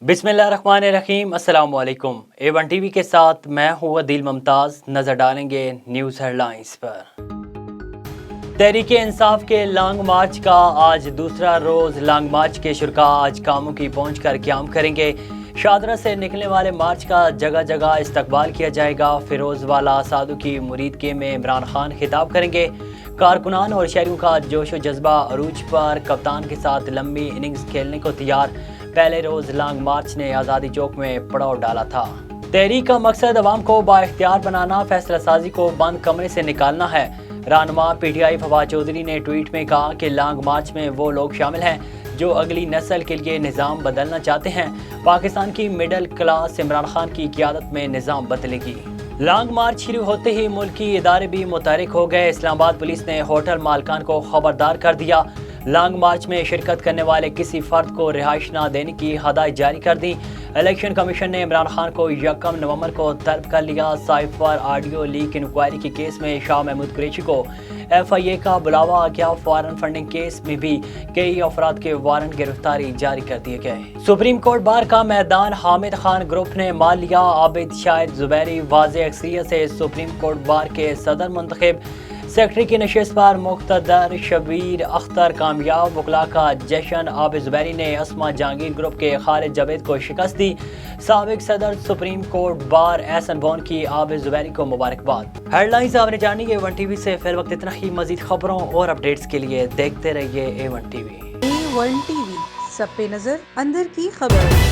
बिस्मिल्लाहिर्रहमानिर्रहीम। अस्सलाम वालेकुम। A1 टीवी के साथ मैं हूँ अदील मुमताज़। नज़र डालेंगे न्यूज़ हेडलाइंस पर। तहरीक इंसाफ के लॉन्ग मार्च का आज दूसरा रोज़। लॉन्ग मार्च के शुरका आज कामों की पहुँच कर क़याम करेंगे। शादरा से निकलने वाले मार्च का जगह जगह इस्तकबाल किया जाएगा। फिरोज़ वाला साधु की मुरीदगी में इमरान खान खिताब करेंगे। कारकुनान और शहरियों का जोश व जज्बा अरूज पर। कप्तान के साथ लंबी इनिंग्स खेलने को तैयार। पहले रोज़ लॉन्ग मार्च ने आज़ादी चौक में पड़ाव डाला था। तहरीक का मकसद अवाम को बाइख्तियार बनाना, फैसला साजी को बंद कमरे से निकालना है। रहनुमा PTI फवाद चौधरी ने ट्वीट में कहा कि लॉन्ग मार्च में वो लोग शामिल हैं जो अगली नस्ल के लिए निज़ाम बदलना चाहते हैं। पाकिस्तान की मिडिल क्लास इमरान खान की क़यादत में निज़ाम बदलेगी। लॉन्ग मार्च शुरू होते ही मुल्की इदारे भी मुतहरिक हो गए। इस्लामाबाद पुलिस ने होटल मालकान को खबरदार कर दिया। लॉन्ग मार्च में शिरकत करने वाले किसी फर्द को रिहाइश न देने की हदायत जारी कर दी। इलेक्शन कमीशन ने इमरान खान को 1 नवंबर को तलब कर लिया। साइफर ऑडियो लीक इंक्वायरी के केस में शाह महमूद कुरैशी को FIA का बुलावा आ गया। फॉरेन फंडिंग केस में भी कई अफराद के वारंट गिरफ्तारी जारी कर दिए गए। सुप्रीम कोर्ट बार का मैदान हामिद खान ग्रुप ने मार लिया। आबिद शाहिद जुबैरी वाज़ेह अक्सरियत से सुप्रीम कोर्ट बार के सदर मुंतखब। सेक्रेटरी की नशिस्त पर मुख्तदर शबीर अख्तर कामयाब। वकला का जश्न। आबिद जुबैरी ने अस्मा जहांगीर ग्रुप के खालिद जावेद को शिकस्त दी। साबिक सदर सुप्रीम कोर्ट बार एहसन बॉन की आबिद जुबैरी को मुबारकबाद। हेडलाइंस आपने जानी। A1 टीवी से फिर वक्त इतना ही। मजीद खबरों और अपडेट्स के लिए देखते रहिए A1 टीवी। A1 टीवी, सब पे नजर, अंदर की खबर।